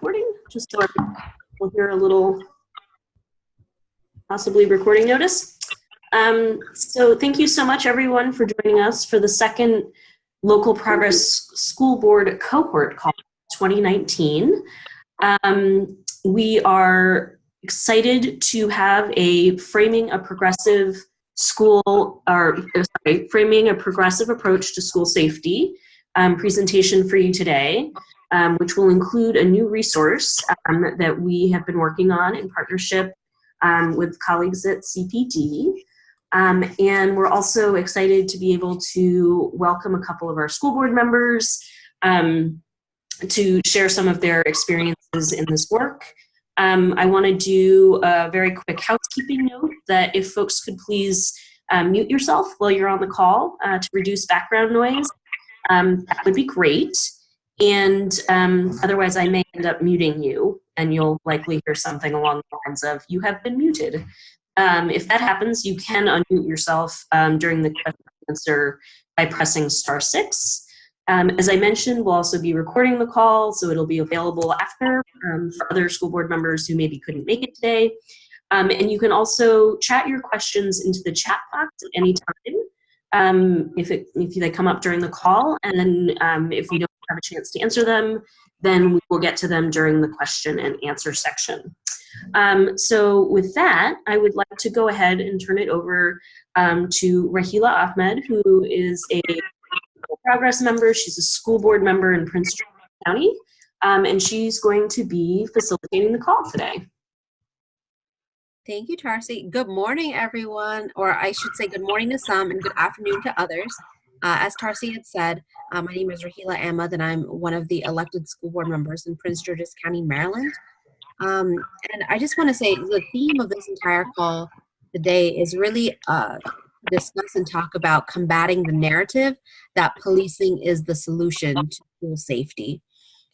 recording, just so we'll hear a little possibly recording notice. So thank you so much, everyone, for joining us for the second Local Progress School Board Cohort Call 2019. We are excited to have a framing a progressive approach to school safety presentation for you today, which will include a new resource that we have been working on in partnership with colleagues at CPD. And we're also excited to be able to welcome a couple of our school board members to share some of their experiences in this work. I want to do a very quick housekeeping note that if folks could please mute yourself while you're on the call to reduce background noise, that would be great. And otherwise I may end up muting you and you'll likely hear something along the lines of, "You have been muted." If that happens, you can unmute yourself during the question and answer by pressing *6. As I mentioned, we'll also be recording the call, so it'll be available after for other school board members who maybe couldn't make it today. And you can also chat your questions into the chat box at any time if they come up during the call, and if we don't have a chance to answer them, then we will get to them during the question and answer section. So with that, I would like to go ahead and turn it over to Rahila Ahmed, who is a Progress member. She's a school board member in Prince George's County, and she's going to be facilitating the call today. Thank you, Tarsi. Good morning, everyone, or I should say good morning to some and good afternoon to others. As Tarsi had said, my name is Rahila Ahmed, and I'm one of the elected school board members in Prince George's County, Maryland. And I just want to say the theme of this entire call today is really discuss and talk about combating the narrative that policing is the solution to school safety.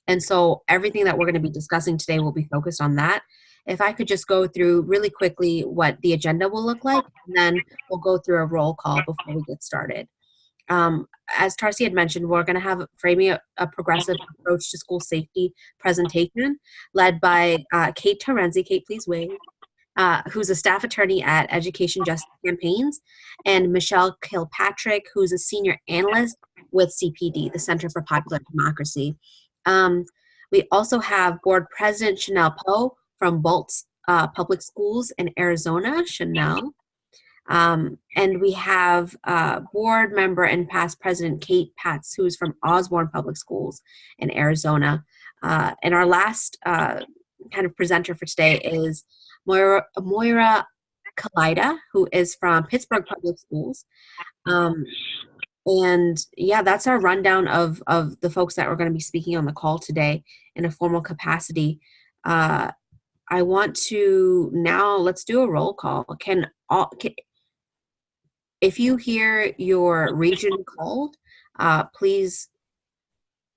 And so everything that we're going to be discussing today will be focused on that. If I could just go through really quickly what the agenda will look like, and then we'll go through a roll call before we get started. As Tarsi had mentioned, we're going to have framing a progressive approach to school safety presentation led by Kate Terenzi. Kate, please wave. Who's a staff attorney at Education Justice Campaigns, and Michelle Kilpatrick, who's a senior analyst with CPD, the Center for Popular Democracy. We also have board president Chanel Poe from Bolts Public Schools in Arizona, Chanel. And we have board member and past president Kate Patz, who's from Osborn Public Schools in Arizona. And our last kind of presenter for today is Moira Kalida, who is from Pittsburgh Public Schools. And yeah, that's our rundown of the folks that are going to be speaking on the call today in a formal capacity. I want to now, let's do a roll call. If you hear your region called, please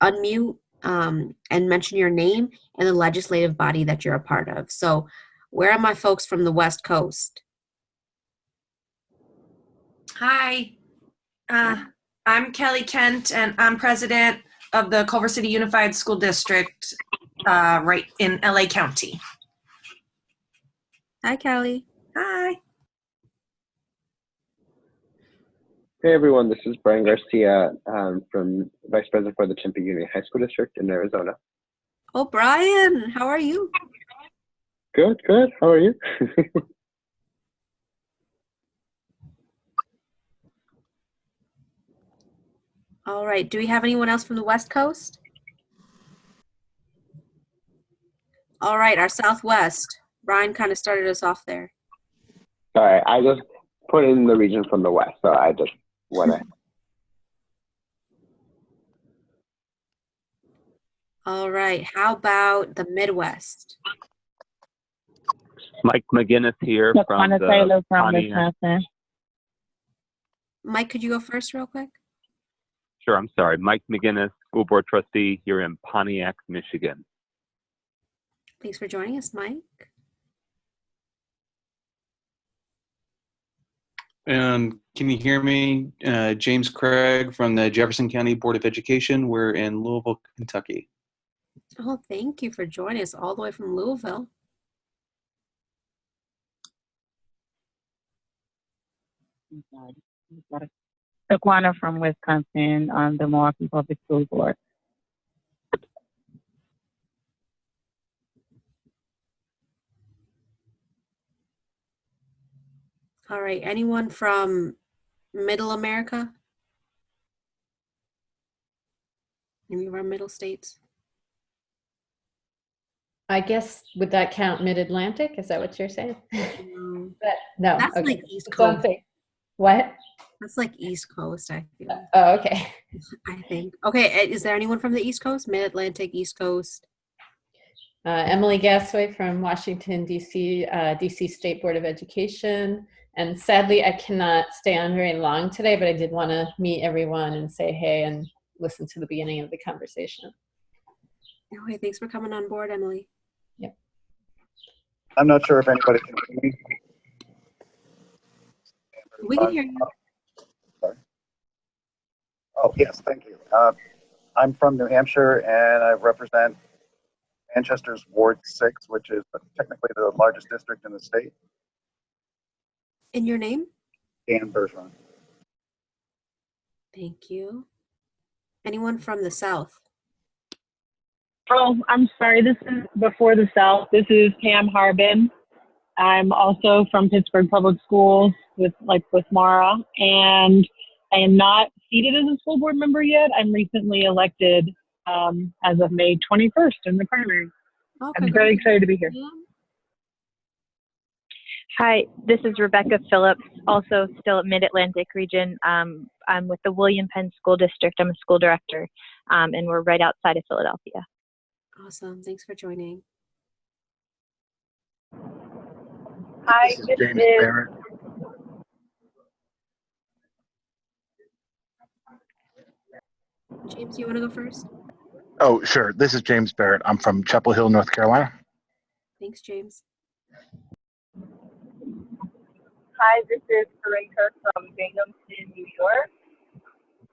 unmute and mention your name and the legislative body that you're a part of. So where are my folks from the West Coast? Hi, I'm Kelly Kent, and I'm president of the Culver City Unified School District right in LA County. Hi, Kelly. Hi. Hey everyone, this is Brian Garcia from Vice President for the Tempe Union High School District in Arizona. Oh, Brian, how are you? Good, good. How are you? All right. Do we have anyone else from the West Coast? All right, our Southwest. Brian kind of started us off there. Sorry, I just put in the region from the West, so I just want to. All right. How about the Midwest? Mike McGinnis here from the Pontiac. Mike, could you go first real quick? Sure, I'm sorry. Mike McGinnis, school board trustee here in Pontiac, Michigan. Thanks for joining us, Mike. And can you hear me? James Craig from the Jefferson County Board of Education. We're in Louisville, Kentucky. Oh, thank you for joining us all the way from Louisville. Taquana from Wisconsin on the Milwaukee Public School Board. All right, anyone from Middle America? Any of our middle states? I guess, would that count Mid-Atlantic? Is that what you're saying? No. No, That's okay. like East So I'm Coast. saying- What? That's like East Coast, I feel. Oh, okay. I think. Okay, is there anyone from the East Coast? Mid-Atlantic, East Coast? Emily Gasway from Washington, D.C., D.C. State Board of Education. And sadly, I cannot stay on very long today, but I did want to meet everyone and say hey and listen to the beginning of the conversation. Okay, thanks for coming on board, Emily. Yep. I'm not sure if anybody can hear me. We can hear you. Sorry. Oh, yes, thank you. I'm from New Hampshire, and I represent Manchester's Ward 6, which is technically the largest district in the state. And your name? Dan Bergeron. Thank you. Anyone from the South? Oh, I'm sorry. This is before the South. This is Pam Harbin. I'm also from Pittsburgh Public Schools with Mara, and I am not seated as a school board member yet. I'm recently elected as of May 21st in the primary. Oh, I'm very excited to be here. Hi, this is Rebecca Phillips, also still at Mid-Atlantic region. I'm with the William Penn School District. I'm a school director, and we're right outside of Philadelphia. Awesome. Thanks for joining. Hi, This is James Barrett. James, you want to go first? Oh, sure. This is James Barrett. I'm from Chapel Hill, North Carolina. Thanks, James. Hi, this is Corinne Kirk from Binghamton, New York.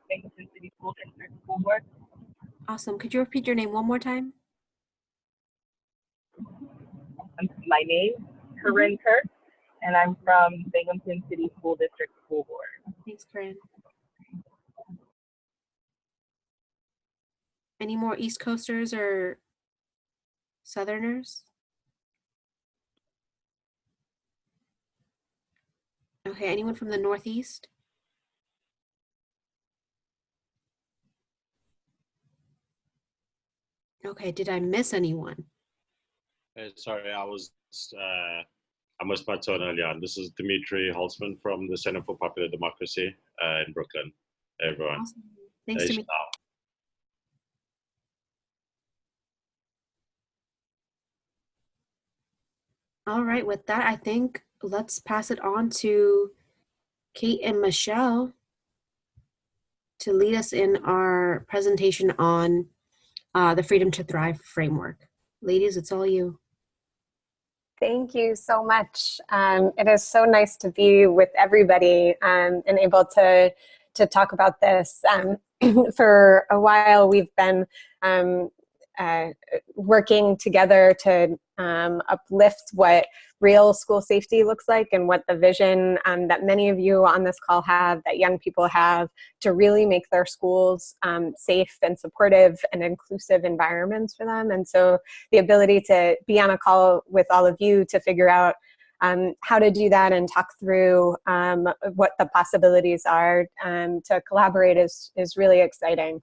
Binghamton City School District School Board. Awesome. Could you repeat your name one more time? My name, Corinne Kirk, and I'm from Binghamton City School District School Board. Thanks, Corinne. Any more East Coasters or Southerners? Okay, anyone from the Northeast? Okay, did I miss anyone? Sorry, I missed my turn earlier on. This is Dimitri Holtzman from the Center for Popular Democracy in Brooklyn. Hey, everyone. Awesome. Thanks, Hey, Dimitri. Chanel. All right, with that, I think let's pass it on to Kate and Michelle to lead us in our presentation on the Freedom to Thrive framework. Ladies, it's all you. Thank you so much. It is so nice to be with everybody and able to talk about this. For a while, we've been working together to uplift what real school safety looks like and what the vision that many of you on this call have, that young people have, to really make their schools safe and supportive and inclusive environments for them. And so the ability to be on a call with all of you to figure out how to do that and talk through what the possibilities are to collaborate is really exciting.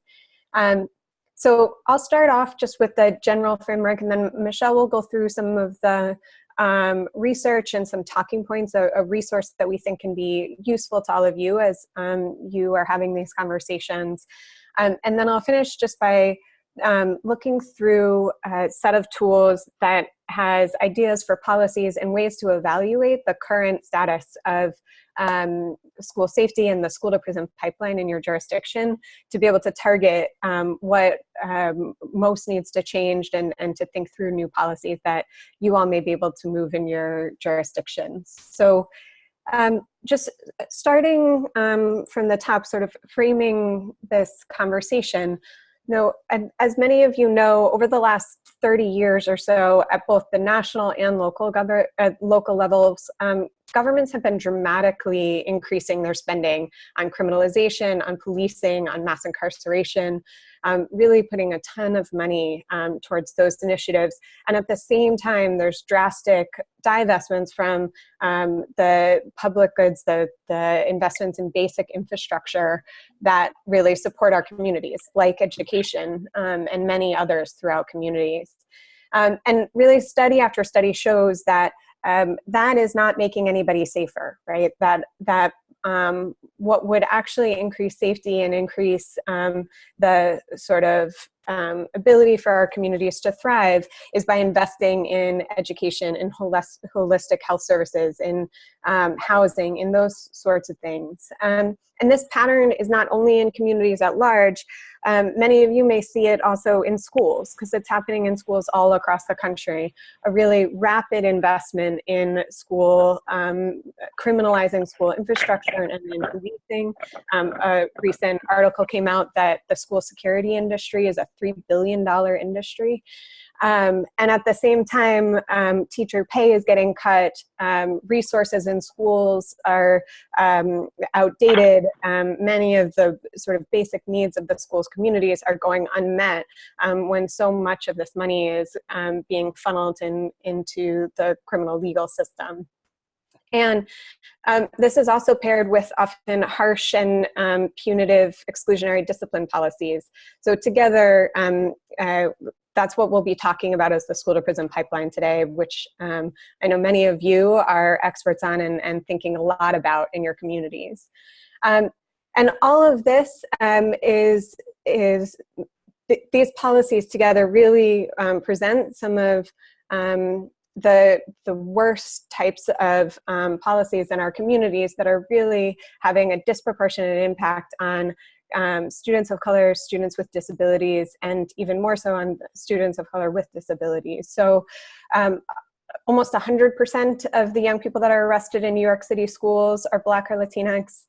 So I'll start off just with the general framework, and then Michelle will go through some of the research and some talking points, a resource that we think can be useful to all of you as you are having these conversations. And then I'll finish just by looking through a set of tools that has ideas for policies and ways to evaluate the current status of school safety and the school to prison pipeline in your jurisdiction to be able to target what most needs to change and to think through new policies that you all may be able to move in your jurisdictions. So just starting from the top, sort of framing this conversation. No, and as many of you know, over the last 30 years or so, at both the national and local levels, governments have been dramatically increasing their spending on criminalization, on policing, on mass incarceration, really putting a ton of money towards those initiatives. And at the same time, there's drastic divestments from the public goods, the investments in basic infrastructure that really support our communities, like education and many others throughout communities. And really study after study shows that that is not making anybody safer, right? That what would actually increase safety and increase the sort of ability for our communities to thrive is by investing in education, in holistic health services, in housing, in those sorts of things. And this pattern is not only in communities at large. Many of you may see it also in schools, because it's happening in schools all across the country. A really rapid investment in school, criminalizing school infrastructure and then policing. A recent article came out that the school security industry is a $3 billion industry. And at the same time, teacher pay is getting cut, resources in schools are outdated, many of the sort of basic needs of the school's communities are going unmet when so much of this money is being funneled into the criminal legal system. And this is also paired with often harsh and punitive exclusionary discipline policies. So together, that's what we'll be talking about as the school to prison pipeline today, which I know many of you are experts on and thinking a lot about in your communities. And all of this these policies together really present some of the worst types of policies in our communities that are really having a disproportionate impact on students of color, students with disabilities, and even more so on students of color with disabilities. So almost 100% of the young people that are arrested in New York City schools are Black or Latinx.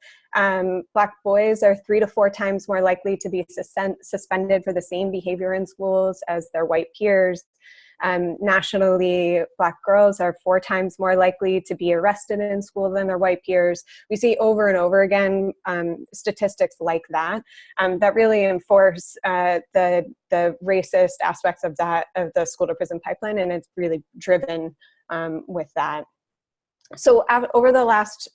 Black boys are 3 to 4 times more likely to be suspended for the same behavior in schools as their white peers. Nationally, Black girls are 4 times more likely to be arrested in school than their white peers. We see over and over again statistics like that that really enforce the racist aspects of the school to prison pipeline, and it's really driven with that. So over the last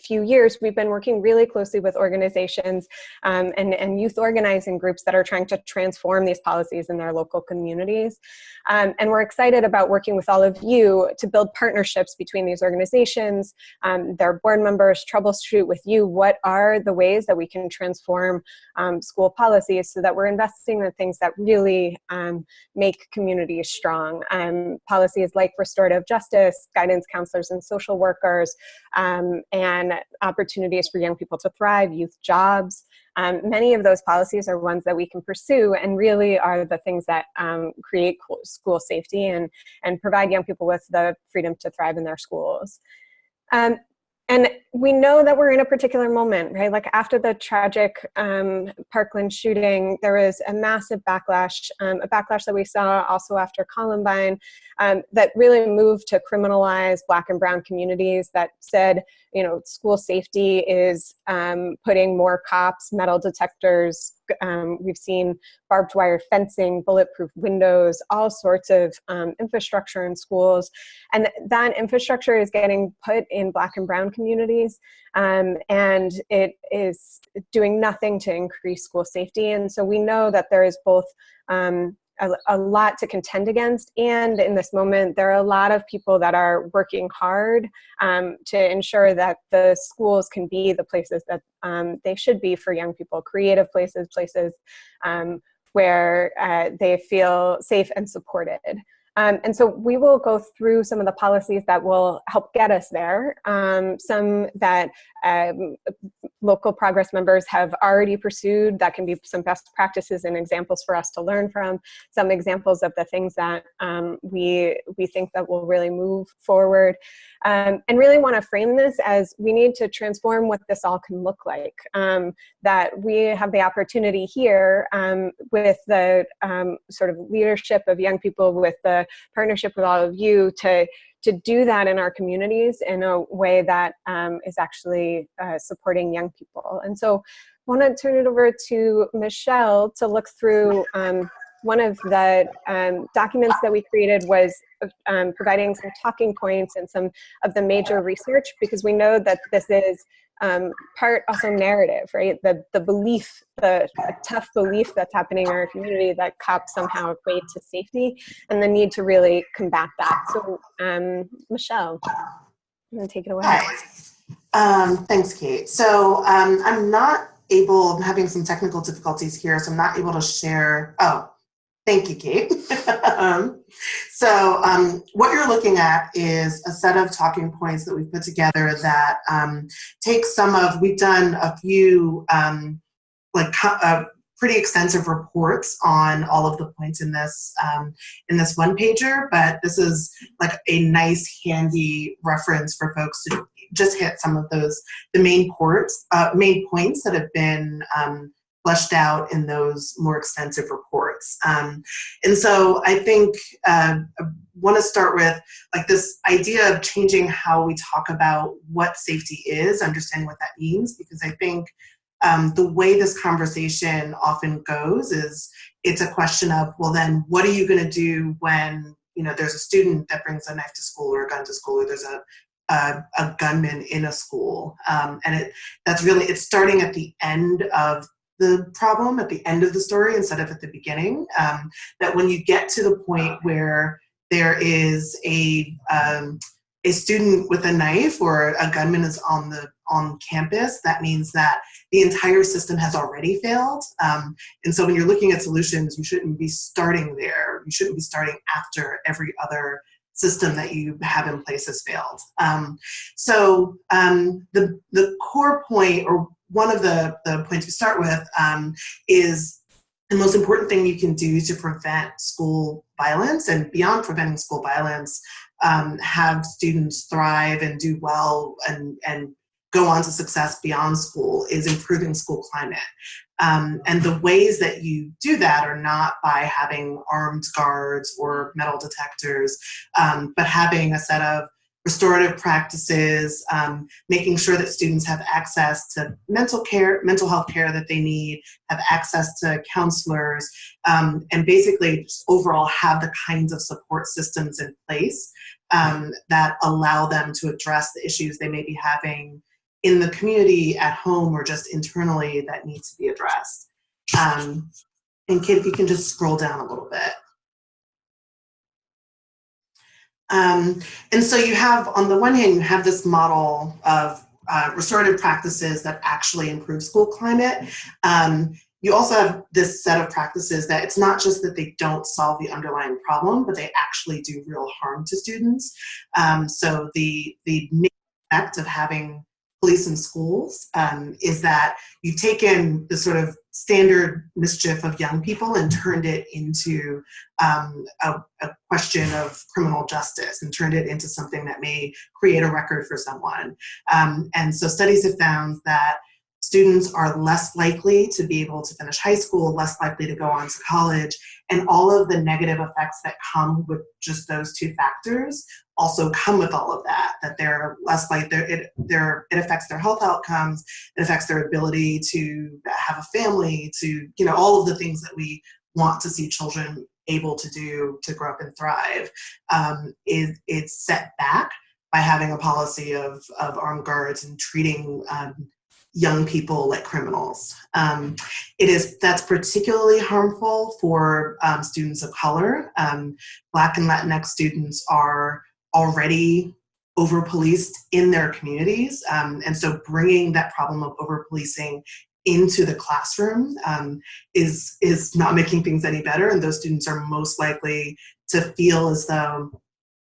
few years, we've been working really closely with organizations and youth organizing groups that are trying to transform these policies in their local communities. And we're excited about working with all of you to build partnerships between these organizations, their board members, troubleshoot with you what are the ways that we can transform school policies so that we're investing in things that really make communities strong. Policies like restorative justice, guidance counselors and social workers, and opportunities for young people to thrive, youth jobs. Many of those policies are ones that we can pursue and really are the things that create school safety and provide young people with the freedom to thrive in their schools. And we know that we're in a particular moment, right? Like after the tragic Parkland shooting, there was a massive backlash, a backlash that we saw also after Columbine, that really moved to criminalize Black and brown communities, that said, you know, school safety is putting more cops, metal detectors. We've seen barbed wire fencing, bulletproof windows, all sorts of infrastructure in schools. And that infrastructure is getting put in Black and brown communities, and it is doing nothing to increase school safety. And so we know that there is both a lot to contend against, and in this moment there are a lot of people that are working hard to ensure that the schools can be the places that they should be for young people, creative places where they feel safe and supported. And so we will go through some of the policies that will help get us there, some that local progress members have already pursued that can be some best practices and examples for us to learn from, some examples of the things that we think that will really move forward. and really want to frame this as we need to transform what this all can look like. That we have the opportunity here with the sort of leadership of young people, with the partnership with all of you, to do that in our communities in a way that is actually supporting young people. And so I want to turn it over to Michelle to look through one of the documents that we created was providing some talking points and some of the major research, because we know that this is part also narrative, right? The belief, the tough belief that's happening in our community that cops somehow equate to safety, and the need to really combat that. So Michelle, I'm gonna take it away. Hi. Thanks, Kate. So I'm having some technical difficulties here, so I'm not able to share. Oh, thank you, Kate. What you're looking at is a set of talking points that we've put together that take we've done a few pretty extensive reports on all of the points in this one pager, but this is like a nice handy reference for folks to just hit some of the main points that have been fleshed out in those more extensive reports. And so I think I want to start with like this idea of changing how we talk about what safety is, understanding what that means, because I think the way this conversation often goes is it's a question of, well, then what are you going to do when, there's a student that brings a knife to school or a gun to school, or there's a gunman in a school. It's starting at the end of the problem, at the end of the story, instead of at the beginning. That when you get to the point where there is a student with a knife or a gunman is on campus, that means that the entire system has already failed. And so when you're looking at solutions, you shouldn't be starting there. You shouldn't be starting after every other system that you have in place has failed. The core point, or one of the points we start with, is the most important thing you can do to prevent school violence, and beyond preventing school violence, have students thrive and do well and go on to success beyond school, is improving school climate. And the ways that you do that are not by having armed guards or metal detectors, but having a set of restorative practices, making sure that students have access to mental health care that they need, have access to counselors, and basically just overall have the kinds of support systems in place that allow them to address the issues they may be having in the community, at home, or just internally that needs to be addressed. And Kate, if you can just scroll down a little bit. And so you have, on the one hand, you have this model of restorative practices that actually improve school climate. You also have this set of practices that it's not just that they don't solve the underlying problem, but they actually do real harm to students. So the main effect of having police in schools is that you've taken the sort of standard mischief of young people and turned it into a question of criminal justice, and turned it into something that may create a record for someone. And so studies have found that students are less likely to be able to finish high school, less likely to go on to college, and all of the negative effects that come with just those two factors also come with all of that, that they're less likely, it affects their health outcomes, it affects their ability to have a family, to, all of the things that we want to see children able to do to grow up and thrive. It's set back by having a policy of armed guards and treating young people like criminals. That's particularly harmful for students of color. Black and Latinx students are already over-policed in their communities, and so bringing that problem of over-policing into the classroom is not making things any better, and those students are most likely to feel as though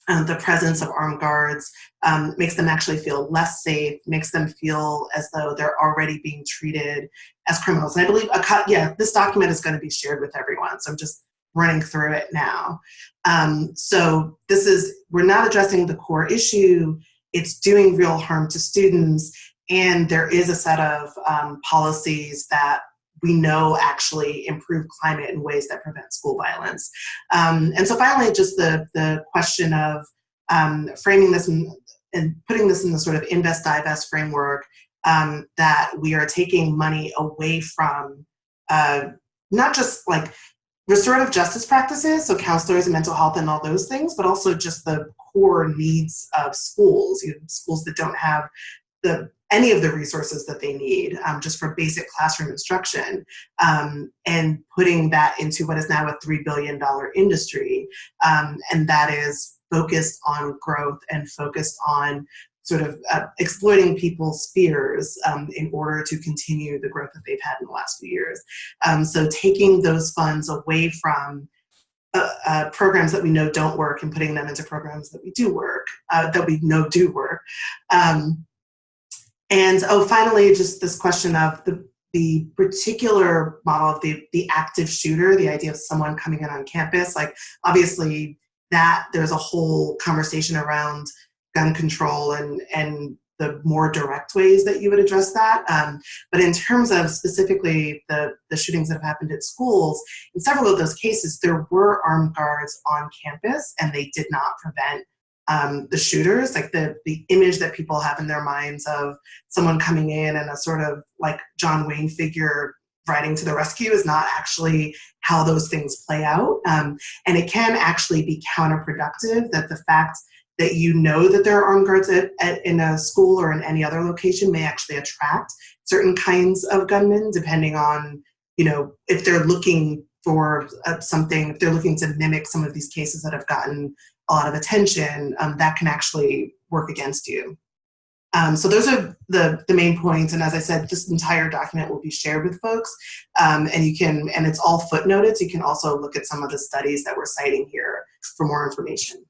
the presence of armed guards makes them actually feel less safe, makes them feel as though they're already being treated as criminals. And I believe, this document is going to be shared with everyone, so I'm just running through it now. So we're not addressing the core issue it's doing real harm to students, and there is a set of policies that we know actually improve climate in ways that prevent school violence. And so finally, just the question of framing this and putting this in the sort of invest divest framework, that we are taking money away from not just like restorative justice practices, so counselors and mental health and all those things, but also just the core needs of schools, schools that don't have any of the resources that they need just for basic classroom instruction, and putting that into what is now a $3 billion industry. And that is focused on growth and focused on sort of exploiting people's fears in order to continue the growth that they've had in the last few years. So taking those funds away from programs that we know don't work and putting them into programs that we do work, that we know do work. And finally, just this question of the particular model of the active shooter, the idea of someone coming in on campus. Like, obviously, that there's a whole conversation around gun control and the more direct ways that you would address that. But in terms of specifically the shootings that have happened at schools, in several of those cases, there were armed guards on campus, and they did not prevent the shooters. Like the image that people have in their minds of someone coming in and a sort of like John Wayne figure riding to the rescue is not actually how those things play out. And it can actually be counterproductive that the fact that you know that there are armed guards in a school or in any other location may actually attract certain kinds of gunmen, depending on, if they're looking for something, if they're looking to mimic some of these cases that have gotten a lot of attention, that can actually work against you. So those are the main points. And as I said, this entire document will be shared with folks. And it's all footnoted, so you can also look at some of the studies that we're citing here for more information.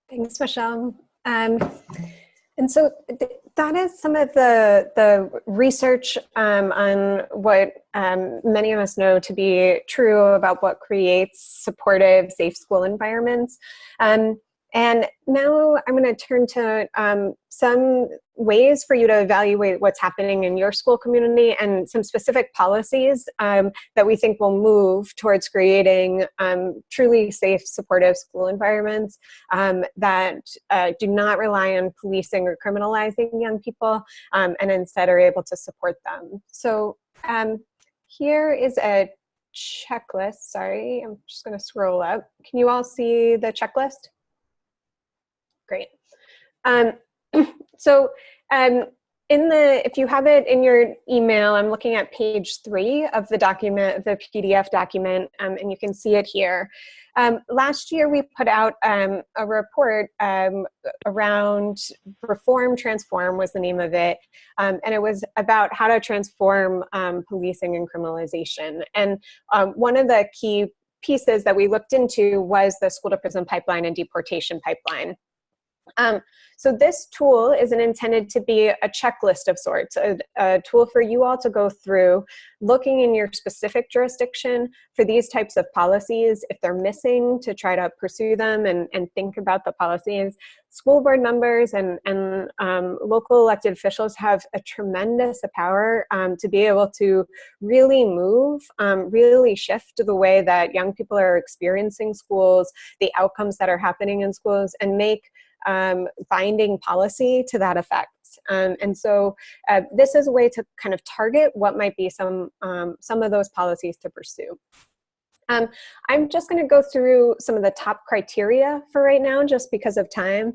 Thanks, Michelle. And so that is some of the research on what many of us know to be true about what creates supportive, safe school environments. And now I'm going to turn to some ways for you to evaluate what's happening in your school community and some specific policies that we think will move towards creating truly safe, supportive school environments that do not rely on policing or criminalizing young people, and instead are able to support them. So here is a checklist. Sorry, I'm just going to scroll up. Can you all see the checklist? Great. If you have it in your email, I'm looking at page 3 of the document, the PDF document, and you can see it here. Last year, we put out a report around Reform, Transform was the name of it, and it was about how to transform policing and criminalization. And one of the key pieces that we looked into was the school to prison pipeline and deportation pipeline. So this tool isn't intended to be a checklist of sorts, a tool for you all to go through, looking in your specific jurisdiction for these types of policies, if they're missing, to try to pursue them and think about the policies. School board members and local elected officials have a tremendous power to be able to really move, really shift the way that young people are experiencing schools, the outcomes that are happening in schools, and make binding policy to that effect. And so this is a way to kind of target what might be some of those policies to pursue. I'm just going to go through some of the top criteria for right now, just because of time,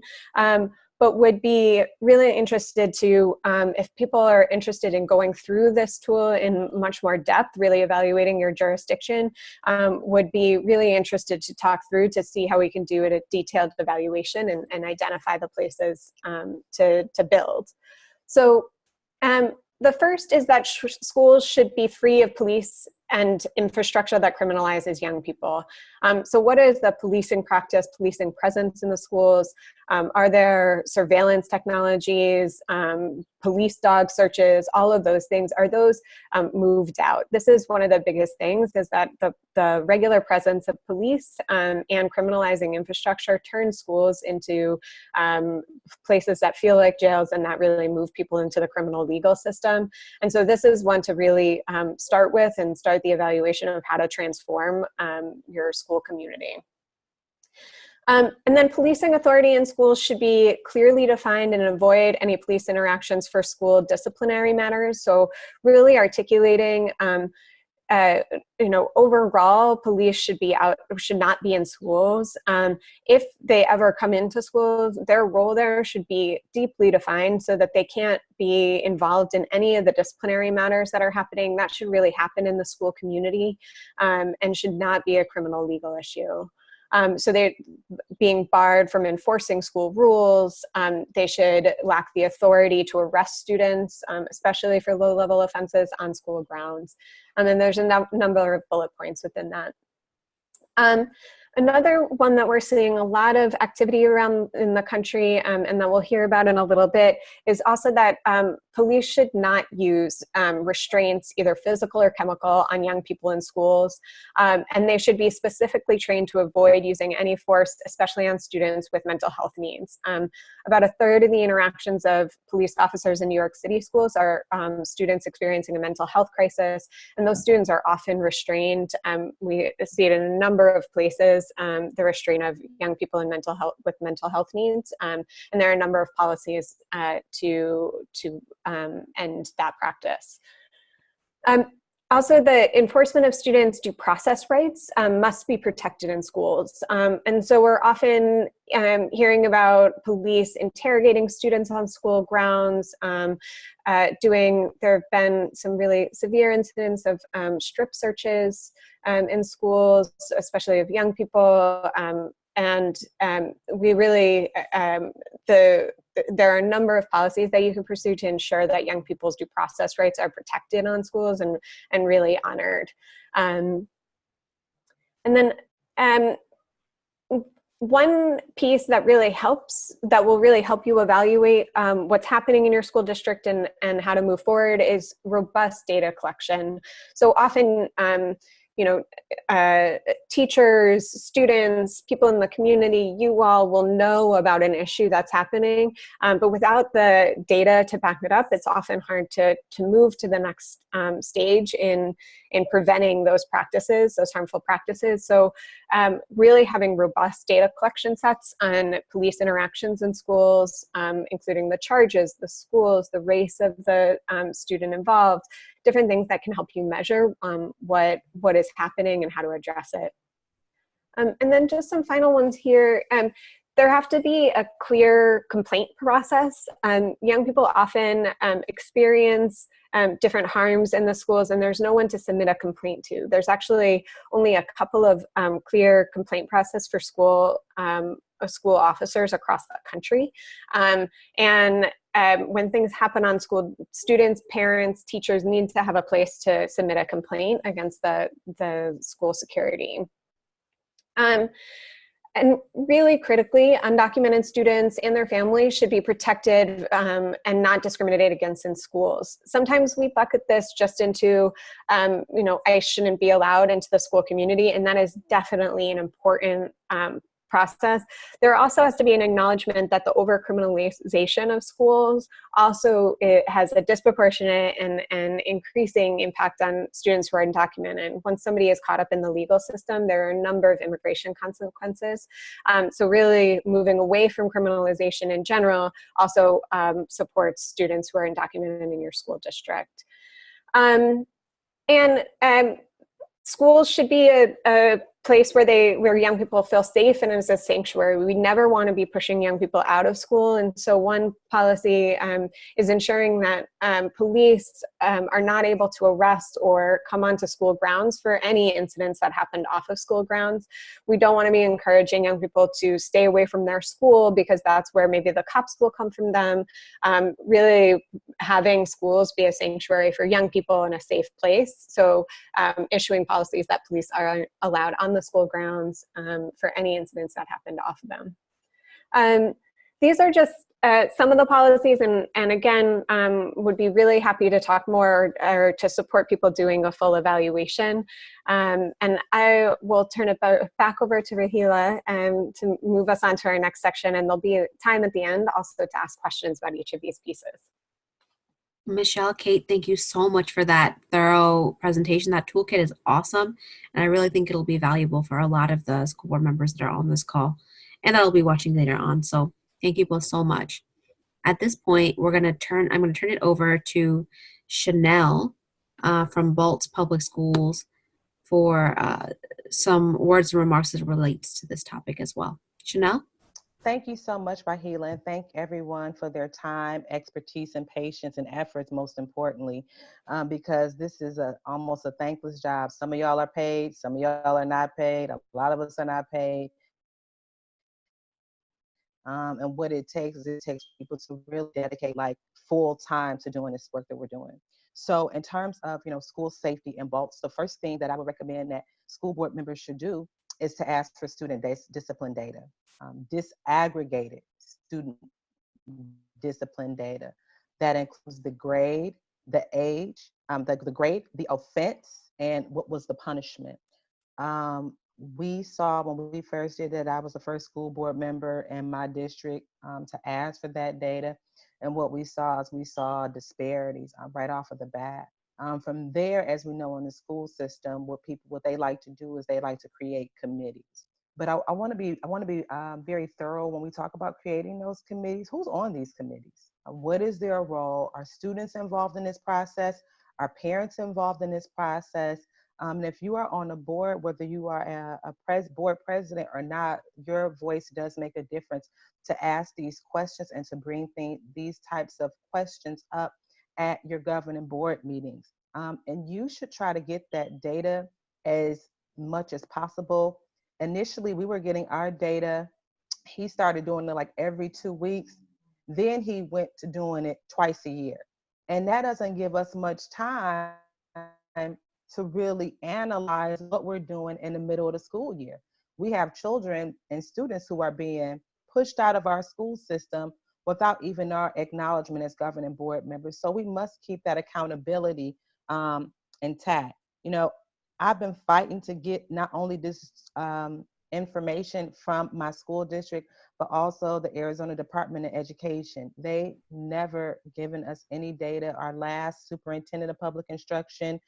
but would be really interested to, if people are interested in going through this tool in much more depth, really evaluating your jurisdiction, would be really interested to talk through to see how we can do a detailed evaluation and identify the places to build. So the first is that schools should be free of police and infrastructure that criminalizes young people. So what is the policing practice, policing presence in the schools? Are there surveillance technologies, police dog searches, all of those things? Are those moved out? This is one of the biggest things, is that the the regular presence of police and criminalizing infrastructure turn schools into places that feel like jails and not really move people into the criminal legal system. And so this is one to really start with and start the evaluation of how to transform your school community. And then policing authority in schools should be clearly defined and avoid any police interactions for school disciplinary matters. So really articulating, overall police should not be in schools. If they ever come into schools, their role there should be deeply defined so that they can't be involved in any of the disciplinary matters that are happening. That should really happen in the school community and should not be a criminal legal issue. So they're being barred from enforcing school rules. They should lack the authority to arrest students, especially for low-level offenses on school grounds. And then there's a number of bullet points within that. Another one that we're seeing a lot of activity around in the country, and that we'll hear about in a little bit, is also that police should not use restraints, either physical or chemical, on young people in schools. And they should be specifically trained to avoid using any force, especially on students with mental health needs. About a third of the interactions of police officers in New York City schools are students experiencing a mental health crisis, and those students are often restrained. We see it in a number of places. The restraint of young people in with mental health needs, and there are a number of policies to end that practice. Also, the enforcement of students' due process rights must be protected in schools. And so we're often hearing about police interrogating students on school grounds, there have been some really severe incidents of strip searches in schools, especially of young people. We really, there are a number of policies that you can pursue to ensure that young people's due process rights are protected on schools and really honored. And then one piece that really helps, that will really help you evaluate what's happening in your school district and how to move forward, is robust data collection. So often, teachers, students, people in the community, you all will know about an issue that's happening, but without the data to back it up, it's often hard to move to the next stage in preventing those practices, those harmful practices. So really having robust data collection sets on police interactions in schools, including the charges, the schools, the race of the student involved, different things that can help you measure what is happening and how to address it. And then just some final ones here. There have to be a clear complaint process. Young people often experience different harms in the schools, and there's no one to submit a complaint to. There's actually only a couple of clear complaint process for school officers across the country. When things happen on school, students, parents, teachers need to have a place to submit a complaint against the school security. And really critically, undocumented students and their families should be protected and not discriminated against in schools. Sometimes we bucket this just into, I shouldn't be allowed into the school community, and that is definitely an important process. There also has to be an acknowledgement that the over-criminalization of schools also has a disproportionate and increasing impact on students who are undocumented. Once somebody is caught up in the legal system, there are a number of immigration consequences. So really moving away from criminalization in general also supports students who are undocumented in your school district. Schools should be a place where young people feel safe and is a sanctuary. We never want to be pushing young people out of school. And so one policy is ensuring that police are not able to arrest or come onto school grounds for any incidents that happened off of school grounds. We don't want to be encouraging young people to stay away from their school because that's where maybe the cops will come from them. Really having schools be a sanctuary for young people and a safe place. So issuing policies that police are allowed on the school grounds for any incidents that happened off of them. These are just some of the policies, and again, would be really happy to talk more or to support people doing a full evaluation. And I will turn it back over to Rahila to move us on to our next section, and there'll be time at the end also to ask questions about each of these pieces. Michelle, Kate, thank you so much for that thorough presentation. That toolkit is awesome, and I really think it'll be valuable for a lot of the school board members that are on this call and that'll be watching later on. So thank you both so much. At this point, I'm going to turn it over to Chanel from Baltz Public Schools for some words and remarks as it relates to this topic as well. Chanel? Thank you so much, Rahila, and thank everyone for their time, expertise, and patience and efforts, most importantly, because this is almost a thankless job. Some of y'all are paid, some of y'all are not paid, a lot of us are not paid. And what it takes people to really dedicate like full time to doing this work that we're doing. So in terms of, school safety and Baltz, the first thing that I would recommend that school board members should do is to ask for student discipline data, disaggregated student discipline data. That includes the grade, the age, the grade, the offense, and what was the punishment. We saw when we first did that, I was the first school board member in my district to ask for that data. And what we saw is disparities right off of the bat. From there, as we know in the school system, what they like to do is they like to create committees. But I want to be very thorough when we talk about creating those committees. Who's on these committees? What is their role? Are students involved in this process? Are parents involved in this process? And if you are on a board, whether you are a board president or not, your voice does make a difference to ask these questions and to bring these types of questions up at your governing board meetings. And you should try to get that data as much as possible. Initially, we were getting our data. He started doing it like every 2 weeks. Then he went to doing it twice a year. And that doesn't give us much time to really analyze what we're doing in the middle of the school year. We have children and students who are being pushed out of our school system without even our acknowledgement as governing board members. So we must keep that accountability intact. I've been fighting to get not only this information from my school district, but also the Arizona Department of Education. They never given us any data. Our last superintendent of public instruction,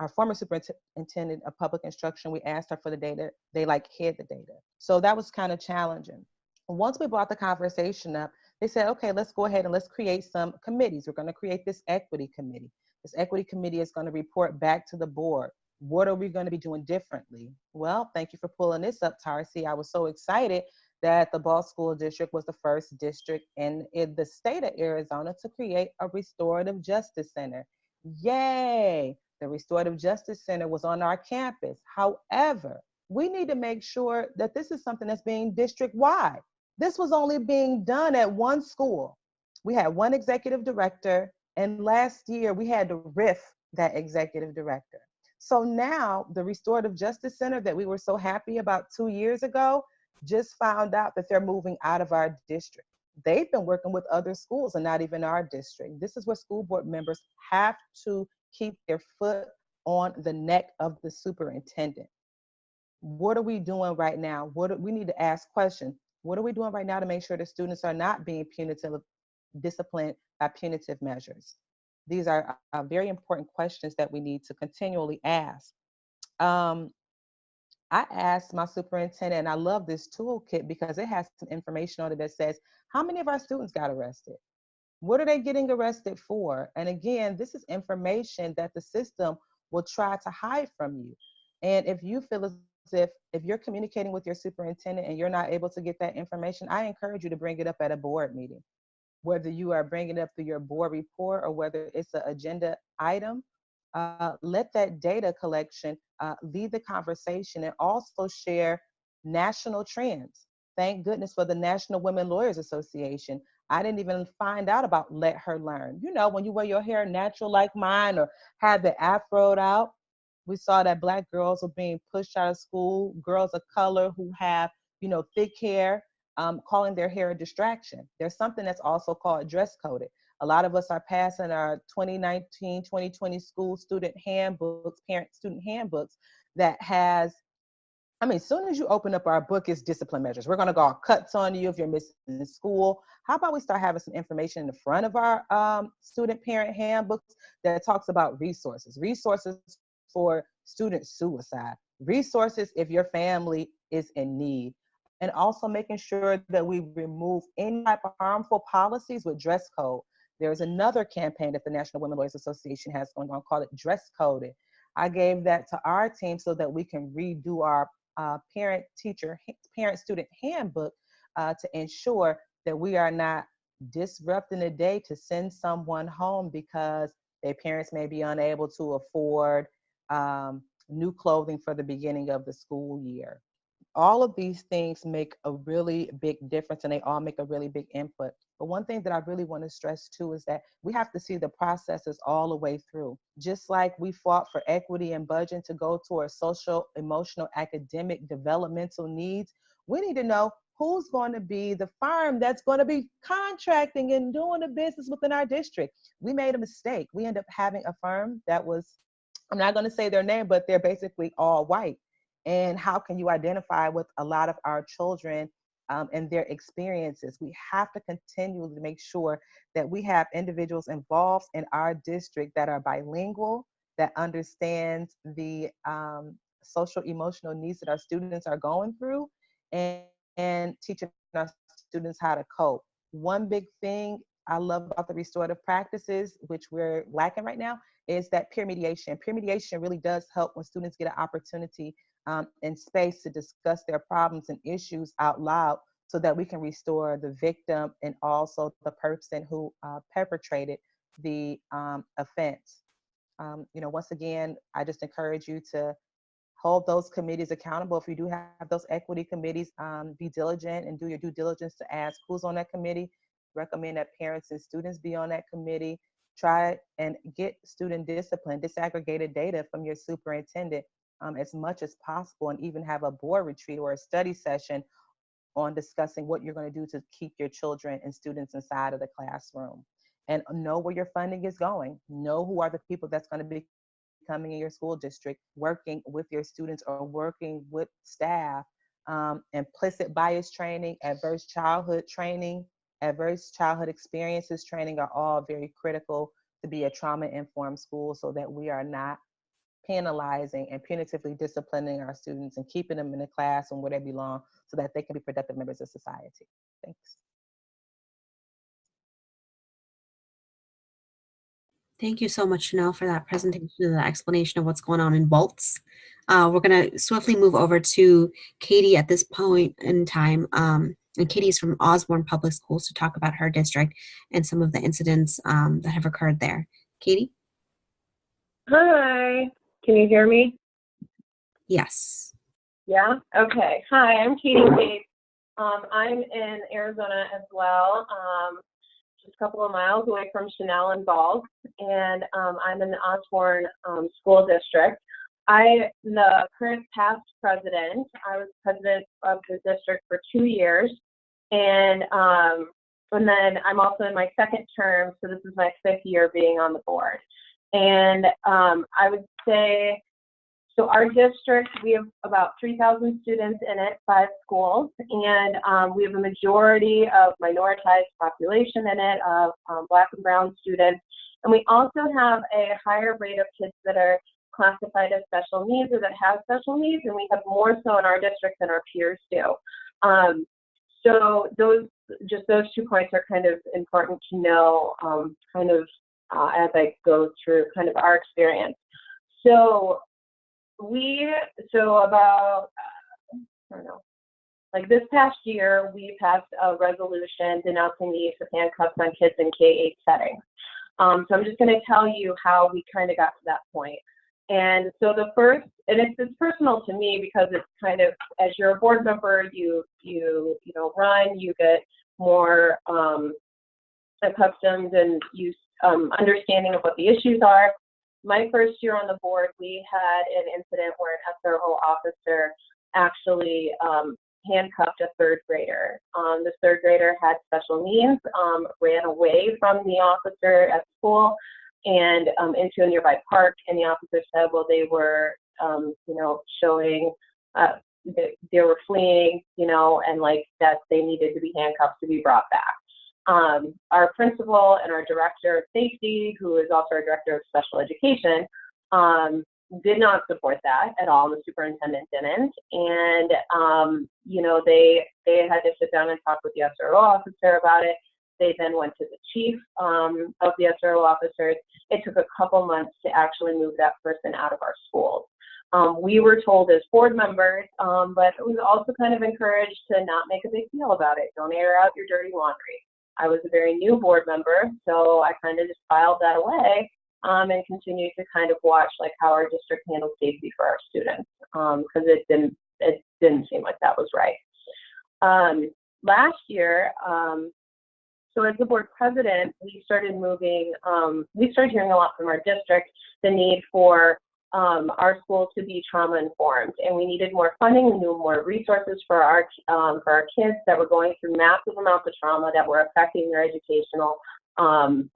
our former superintendent of public instruction, we asked her for the data. They hid the data. So that was kind of challenging. Once we brought the conversation up, they said, okay, let's go ahead and let's create some committees. We're going to create this equity committee. This equity committee is going to report back to the board. What are we going to be doing differently? Well, thank you for pulling this up, Tarsi. I was so excited that the Baltz School District was the first district in the state of Arizona to create a restorative justice center. Yay! The Restorative Justice Center was on our campus. However, we need to make sure that this is something that's being district-wide. This was only being done at one school. We had one executive director, and last year we had to RIF that executive director. So now the Restorative Justice Center that we were so happy about 2 years ago just found out that they're moving out of our district. They've been working with other schools and not even our district. This is where school board members have to keep their foot on the neck of the superintendent. What are we doing right now? We need to ask questions. What are we doing right now to make sure the students are not being disciplined by punitive measures? These are very important questions that we need to continually ask. I asked my superintendent, and I love this toolkit because it has some information on it that says, how many of our students got arrested? What are they getting arrested for? And again, this is information that the system will try to hide from you. And if you feel as if you're communicating with your superintendent and you're not able to get that information, I encourage you to bring it up at a board meeting. Whether you are bringing it up through your board report or whether it's an agenda item, let that data collection lead the conversation and also share national trends. Thank goodness for the National Women Lawyers Association. I didn't even find out about Let Her Learn. When you wear your hair natural like mine or have the afroed out, we saw that Black girls were being pushed out of school, girls of color who have, thick hair. calling their hair a distraction. There's something that's also called dress coded. A lot of us are passing our 2019, 2020 school student handbooks, parent student handbooks that has, I mean, as soon as you open up our book, it's discipline measures. We're going to go all cuts on you if you're missing school. How about we start having some information in the front of our student parent handbooks that talks about resources for student suicide, resources if your family is in need, and also making sure that we remove any type of harmful policies with dress code. There's another campaign that the National Women Lawyers Association has going on called it Dress Coded. I gave that to our team so that we can redo our parent-student handbook to ensure that we are not disrupting the day to send someone home because their parents may be unable to afford new clothing for the beginning of the school year. All of these things make a really big difference, and they all make a really big input. But one thing that I really want to stress too is that we have to see the processes all the way through. Just like we fought for equity and budget to go towards social, emotional, academic, developmental needs, we need to know who's going to be the firm that's going to be contracting and doing the business within our district. We made a mistake. We ended up having a firm that was, I'm not going to say their name, but they're basically all white. And how can you identify with a lot of our children and their experiences? We have to continually make sure that we have individuals involved in our district that are bilingual, that understand the social emotional needs that our students are going through, and teaching our students how to cope. One big thing I love about the restorative practices, which we're lacking right now, is that peer mediation. Peer mediation really does help when students get an opportunity and space to discuss their problems and issues out loud so that we can restore the victim and also the person who perpetrated the offense. Once again, I just encourage you to hold those committees accountable. If you do have those equity committees, be diligent and do your due diligence to ask who's on that committee. Recommend that parents and students be on that committee. Try and get student discipline, disaggregated data from your superintendent as much as possible, and even have a board retreat or a study session on discussing what you're going to do to keep your children and students inside of the classroom. And know where your funding is going. Know who are the people that's going to be coming in your school district, working with your students or working with staff. Implicit bias training, adverse childhood training, adverse childhood experiences training are all very critical to be a trauma-informed school so that we are not penalizing and punitively disciplining our students and keeping them in the classroom where they belong so that they can be productive members of society. Thanks. Thank you so much, Chanel, for that presentation and that explanation of what's going on in Bolts. We're going to swiftly move over to Katie at this point in time. And Katie's from Osborn Public Schools to talk about her district and some of the incidents that have occurred there. Katie? Hi, can you hear me? Yes. Yeah? Okay. Hi, I'm Katie Gates. I'm in Arizona as well, just a couple of miles away from Chanel and Ball, and I'm in the Osborn School District. I'm the current past president. I was president of the district for 2 years, and then I'm also in my second term, so this is my 5th year being on the board. And I would say, so our district, we have about 3,000 students in it, 5 schools, and we have a majority of minoritized population in it, of Black and brown students. And we also have a higher rate of kids that are classified as special needs or that have special needs, and we have more so in our district than our peers do. So those 2 points are kind of important to know as I go through kind of our experience. So about, I don't know, like this past year, we passed a resolution denouncing the use of handcuffs on kids in K-8 settings. So I'm just going to tell you how we kind of got to that point. And so the first, and it's personal to me because it's kind of, as you're a board member, you run, you get more accustomed and understanding of what the issues are. My first year on the board, we had an incident where an SRO officer actually handcuffed a third grader. The third grader had special needs, ran away from the officer at school and into a nearby park, and the officer said, well, they were, showing they were fleeing, and like that they needed to be handcuffed to be brought back. Our principal and our director of safety, who is also our director of special education, did not support that at all. The superintendent didn't, and they had to sit down and talk with the SRO officer about it. They then went to the chief of the SRO officers. It took a couple months to actually move that person out of our schools. We were told as board members, but it was also kind of encouraged to not make a big deal about it. Don't air out your dirty laundry. I was a very new board member, so I kind of just filed that away and continued to kind of watch like how our district handled safety for our students, because it didn't seem like that was right. Last year, so as the board president, we started hearing a lot from our district, the need for our school to be trauma informed, and we needed more funding. We needed more resources for our kids that were going through massive amounts of trauma that were affecting their educational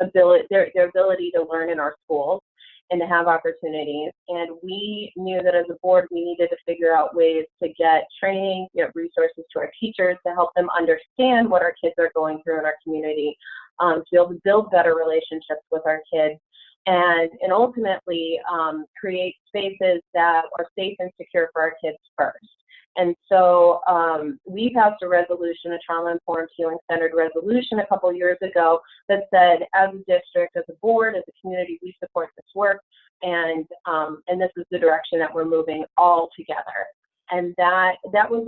ability, their ability to learn in our schools and to have opportunities. And we knew that as a board, we needed to figure out ways to get training, get resources to our teachers to help them understand what our kids are going through in our community, to be able to build better relationships with our kids, and ultimately create spaces that are safe and secure for our kids first. And so we passed a resolution, a trauma-informed, healing-centered resolution a couple years ago that said, as a district, as a board, as a community, we support this work, and this is the direction that we're moving all together. And that was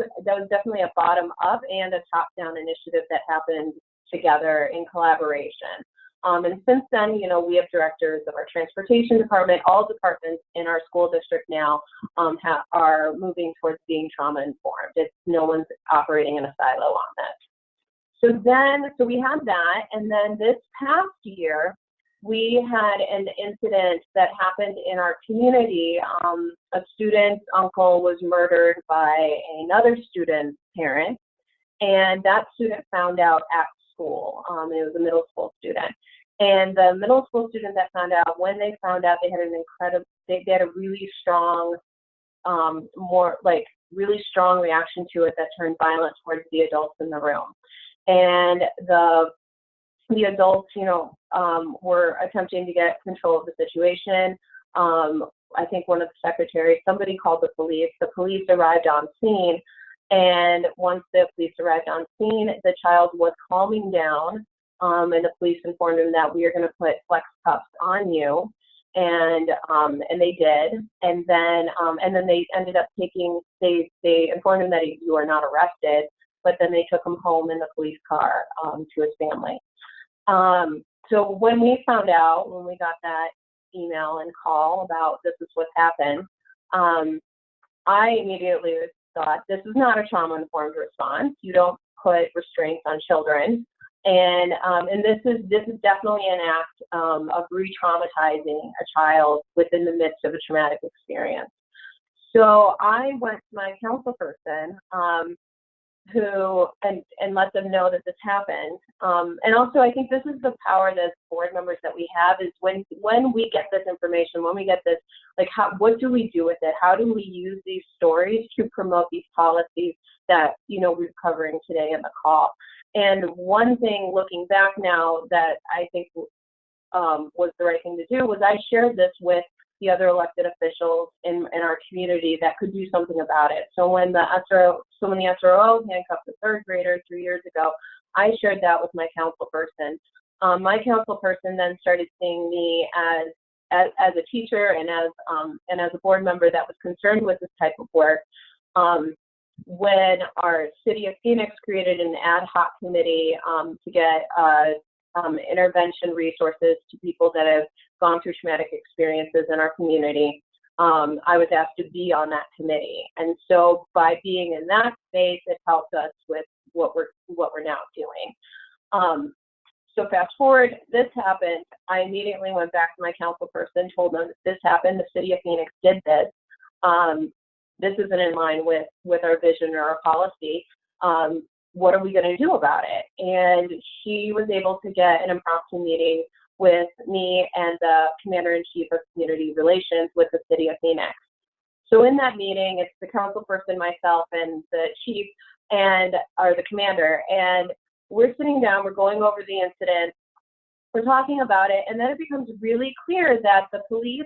definitely a bottom-up and a top-down initiative that happened together in collaboration. And since then, we have directors of our transportation department. All departments in our school district now are moving towards being trauma informed. No one's operating in a silo on that. So we had that, and then this past year, we had an incident that happened in our community. A student's uncle was murdered by another student's parent, and that student found out at school. It was a middle school student. And the middle school student that found out, when they found out, they had they had a really strong, really strong reaction to it that turned violent towards the adults in the room. And the adults, were attempting to get control of the situation. I think one of the secretaries, somebody called the police. The police arrived on scene. And once the police arrived on scene, the child was calming down. And the police informed him that we are going to put flex cuffs on you, and they did. And then they ended up they informed him that you are not arrested, but then they took him home in the police car to his family. So when we got that email and call about this is what's happened, I immediately thought, this is not a trauma-informed response. You don't put restraints on children. And this is definitely an act of re-traumatizing a child within the midst of a traumatic experience. So I went to my council person and let them know that this happened. And also, I think this is the power that board members that we have, is when we get this information, when we get this, what do we do with it? How do we use these stories to promote these policies that we're covering today in the call? And one thing, looking back now, that I think was the right thing to do was I shared this with the other elected officials in our community that could do something about it. So when the SRO handcuffed the third grader 3 years ago, I shared that with my council person. My council person then started seeing me as a teacher and as a board member that was concerned with this type of work. When our city of Phoenix created an ad hoc committee to get intervention resources to people that have gone through traumatic experiences in our community, I was asked to be on that committee. And so by being in that space, it helped us with what we're now doing. So fast forward, this happened. I immediately went back to my council person, told them that this happened. The city of Phoenix did this. this isn't in line with our vision or our policy. What are we going to do about it? And she was able to get an impromptu meeting with me and the Commander-in-Chief of Community Relations with the City of Phoenix. So in that meeting, it's the councilperson, myself, and the chief, or the commander, and we're sitting down, we're going over the incident, we're talking about it, and then it becomes really clear that the police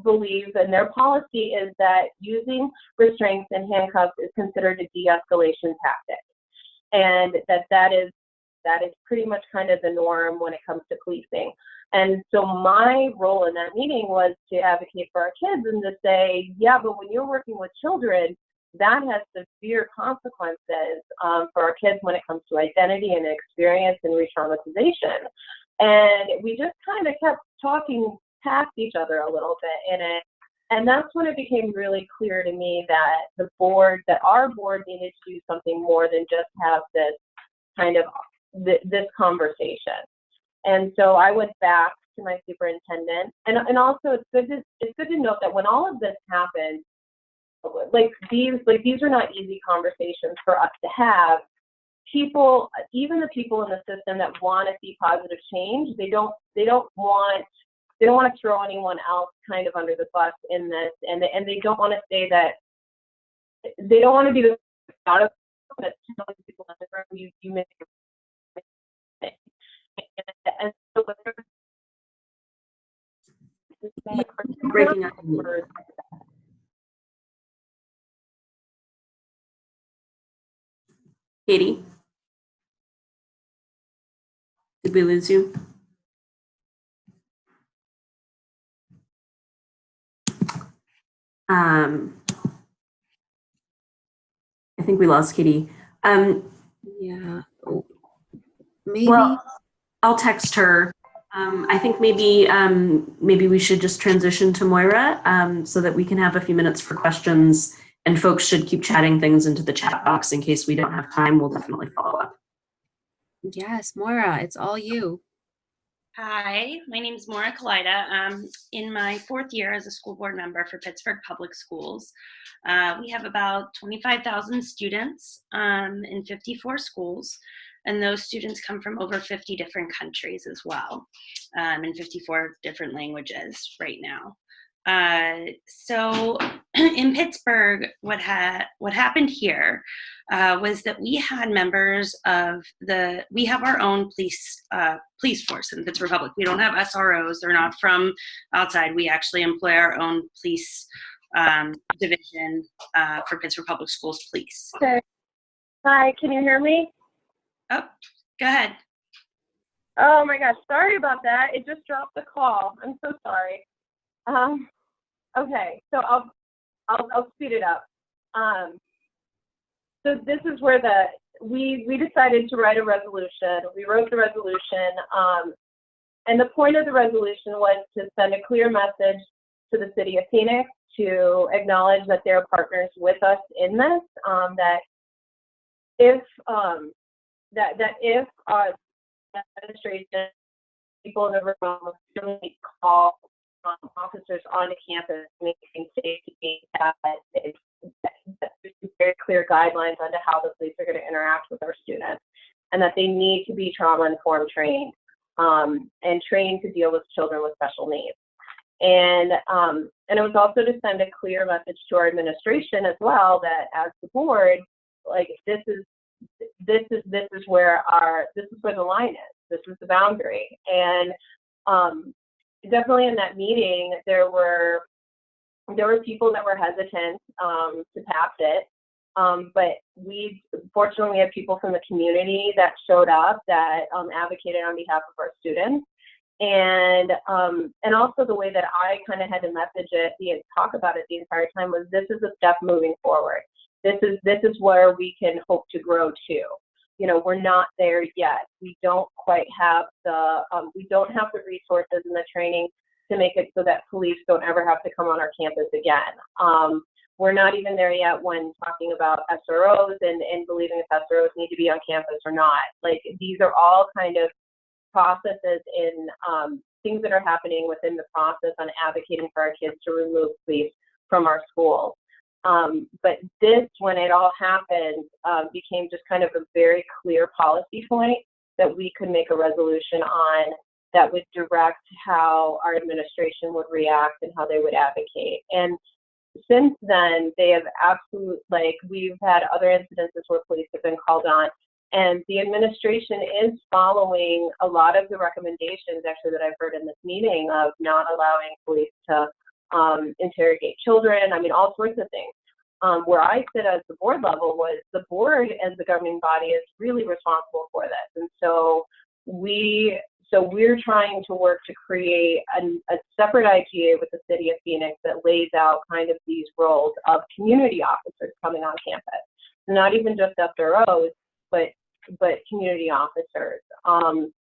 believe, and their policy is that using restraints and handcuffs is considered a de-escalation tactic, and that is pretty much kind of the norm when it comes to policing. And so my role in that meeting was to advocate for our kids and to say, yeah, but when you're working with children, that has severe consequences for our kids when it comes to identity and experience and re-traumatization. And we just kind of kept talking past each other a little bit in it. And that's when it became really clear to me that our board needed to do something more than just have this kind of this conversation. And so I went back to my superintendent, and also it's good to note that when all of this happened, these are not easy conversations for us to have. People, even the people in the system that want to see positive change, they don't want to throw anyone else kind of under the bus in this, and they don't want to say that they don't want to be the out of that people in the room you make. And so breaking up. Katie, did we lose you? I think we lost Katie. Yeah. Maybe. Well, I'll text her. I think maybe we should just transition to Moira so that we can have a few minutes for questions, and folks should keep chatting things into the chat box in case we don't have time. We'll definitely follow up. Yes, Moira, it's all you. Hi, my name is Maura Kalida. I'm in my 4th year as a school board member for Pittsburgh Public Schools. We have about 25,000 students in 54 schools, and those students come from over 50 different countries as well, in 54 different languages right now. So in Pittsburgh, what happened here was that we had members of we have our own police force in Pittsburgh Public. We don't have SROs. They're not from outside. We actually employ our own police division for Pittsburgh Public Schools Police. Okay. Hi, can you hear me? Oh, go ahead. Oh my gosh, sorry about that. It just dropped the call. I'm so sorry. Okay, so I'll speed it up. So this is where we decided to write a resolution. We wrote the resolution, and the point of the resolution was to send a clear message to the city of Phoenix to acknowledge that they're partners with us in this. That if administration, people in the room really call officers on the campus, making safety, that there's very clear guidelines on how the police are going to interact with our students, and that they need to be trauma-informed trained and trained to deal with children with special needs. And it was also to send a clear message to our administration as well that as the board, like this is where the line is. This is the boundary. And definitely in that meeting, there were people that were hesitant to pass it, but fortunately we had people from the community that showed up that advocated on behalf of our students, and also the way that I kind of had to message it, talk about it the entire time was this is a step moving forward. This is where we can hope to grow to. You know, we're not there yet. We don't quite have the resources and the training to make it so that police don't ever have to come on our campus again. We're not even there yet when talking about SROs and believing if SROs need to be on campus or not. Like, these are all kind of processes in things that are happening within the process on advocating for our kids to remove police from our schools. But this, when it all happened, became just kind of a very clear policy point that we could make a resolution on that would direct how our administration would react and how they would advocate. And since then, they have we've had other incidences where police have been called on, and the administration is following a lot of the recommendations actually that I've heard in this meeting of not allowing police to interrogate children. I mean, all sorts of things. Where I sit at the board level was the board as the governing body is really responsible for this. And so we're trying to work to create a separate IGA with the city of Phoenix that lays out kind of these roles of community officers coming on campus. Not even just FROs, but community officers. And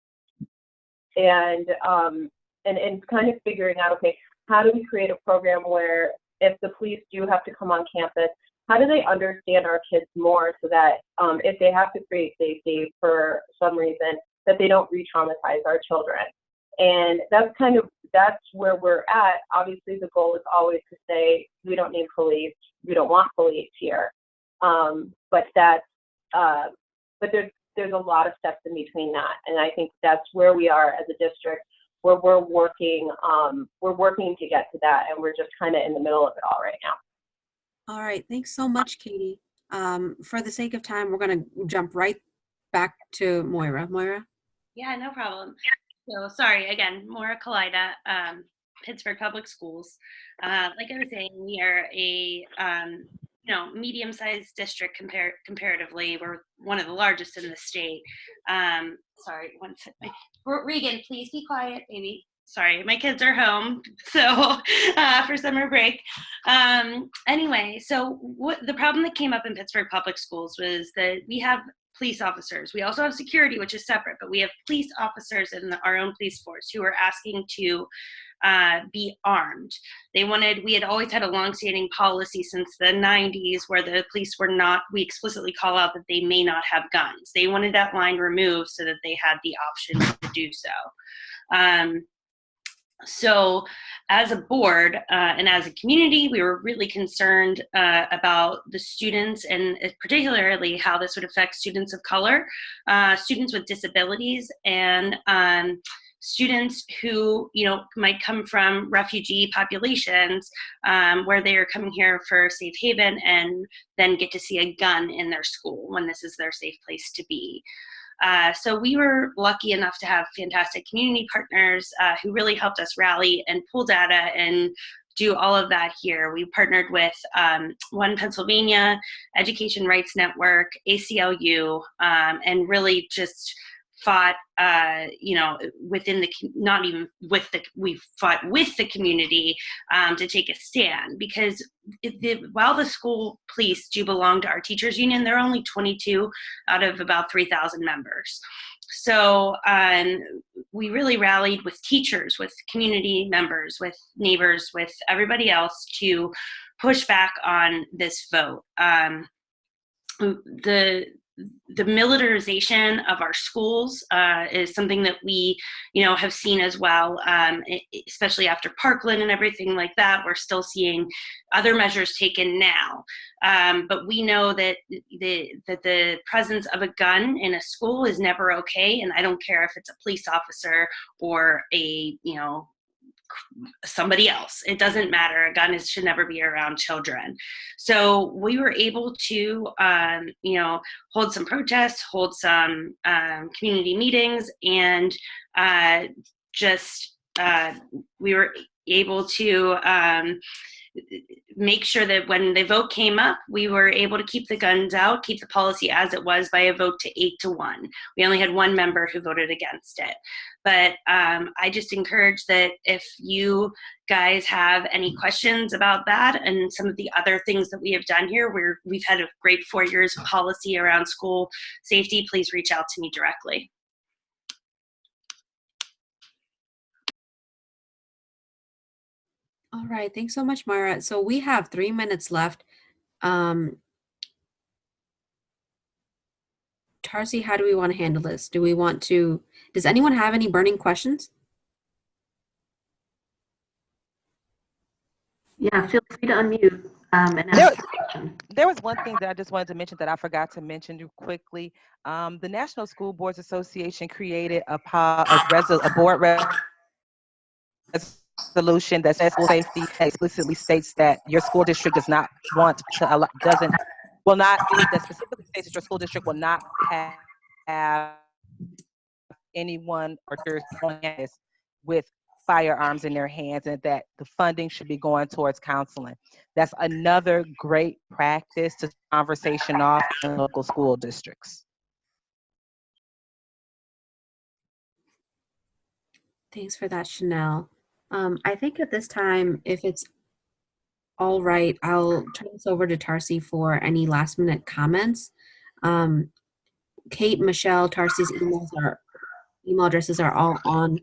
kind of figuring out, okay, how do we create a program where if the police do have to come on campus, how do they understand our kids more so that if they have to create safety for some reason, that they don't re-traumatize our children? And that's where we're at. Obviously, the goal is always to say, we don't need police, we don't want police here. But there's a lot of steps in between that. And I think that's where we are as a district, where we're working to get to that, and we're just kind of in the middle of it all right now. All right, thanks so much, Katie. For the sake of time, we're going to jump right back to Moira. Moira? Yeah, no problem. So sorry, again, Moira Kalida, Pittsburgh Public Schools. Like I was saying, we are a medium-sized district comparatively. We're one of the largest in the state. Sorry, one second. Regan, please be quiet, baby. Sorry, my kids are home, so for summer break. Anyway, so the problem that came up in Pittsburgh Public Schools was that we have police officers. We also have security, which is separate, but we have police officers in our own police force who are asking to be armed. We had always had a longstanding policy since the 90s where the police we explicitly call out that they may not have guns. They wanted that line removed so that they had the option to do so. So as a board and as a community, we were really concerned about the students and particularly how this would affect students of color, students with disabilities, and students who might come from refugee populations where they are coming here for safe haven and then get to see a gun in their school when this is their safe place to be. So we were lucky enough to have fantastic community partners who really helped us rally and pull data and do all of that here. We partnered with One Pennsylvania, Education Rights Network, ACLU, and really just fought, we fought with the community to take a stand, because while the school police do belong to our teachers union, they're only 22 out of about 3,000 members. So we really rallied with teachers, with community members, with neighbors, with everybody else to push back on this vote. The militarization of our schools is something that we, have seen as well, especially after Parkland and everything like that. We're still seeing other measures taken now. But we know that the presence of a gun in a school is never okay. And I don't care if it's a police officer or somebody else. It doesn't matter. A gun should never be around children. So we were able to, hold some protests, hold some community meetings, and we were able to make sure that when the vote came up, we were able to keep the guns out, keep the policy as it was by a vote to 8-1. We only had one member who voted against it. But I just encourage that if you guys have any questions about that and some of the other things that we have done here, we've had a great 4 years of policy around school safety, please reach out to me directly. All right, thanks so much, Myra. So we have 3 minutes left. Tarsi, how do we want to handle this? Does anyone have any burning questions? Yeah, feel free to unmute. and ask your question. There was one thing that I just wanted to mention that I forgot to mention quickly. The National School Boards Association created a board resolution that says school safety explicitly states that your school district does not want to allow, that specifically states that your school district will not have anyone or with firearms in their hands, and that the funding should be going towards counseling. That's another great practice to conversation off in local school districts. Thanks for that, Chanel. I think at this time, if it's all right, I'll turn this over to Tarsi for any last minute comments. Kate, Michelle, Tarsi's email addresses are all on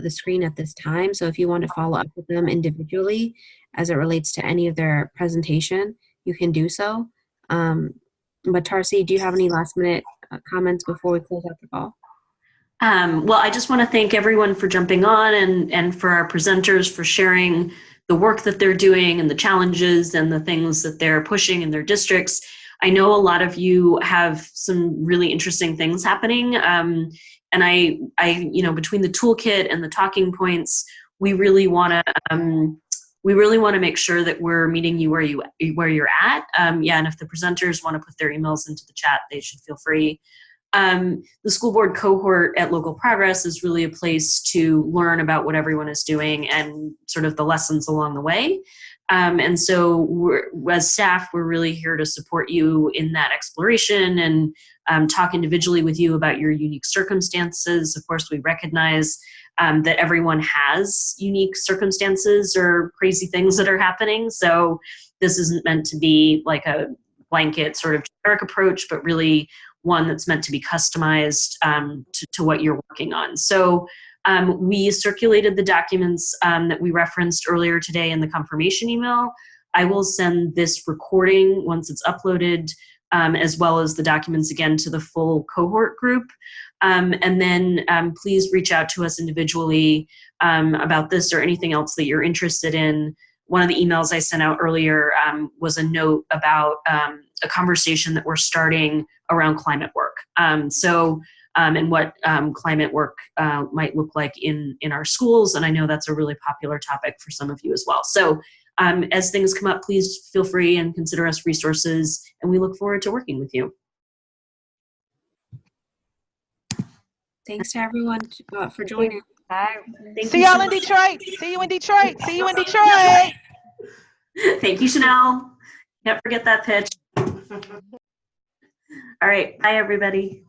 the screen at this time. So if you want to follow up with them individually as it relates to any of their presentation, you can do so. But Tarsi, do you have any last minute comments before we close out the call? Well, I just want to thank everyone for jumping on and for our presenters for sharing the work that they're doing and the challenges and the things that they're pushing in their districts. I know a lot of you have some really interesting things happening. And I, between the toolkit and the talking points, we really want to make sure that we're meeting you where you're at. And if the presenters want to put their emails into the chat, they should feel free. The school board cohort at Local Progress is really a place to learn about what everyone is doing and sort of the lessons along the way. And so as staff, we're really here to support you in that exploration and talk individually with you about your unique circumstances. Of course, we recognize that everyone has unique circumstances or crazy things that are happening. So this isn't meant to be like a blanket sort of generic approach, but really one that's meant to be customized to what you're working on. So we circulated the documents that we referenced earlier today in the confirmation email. I will send this recording once it's uploaded, as well as the documents again to the full cohort group. And then please reach out to us individually about this or anything else that you're interested in. One of the emails I sent out earlier was a note about a conversation that we're starting around climate work. And what climate work might look like in our schools. And I know that's a really popular topic for some of you as well. So as things come up, please feel free and consider us resources. And we look forward to working with you. Thanks to everyone for joining. See y'all in Detroit. See you in Detroit. See you in Detroit. Thank you, Chanel. Can't forget that pitch. All right. Bye, everybody.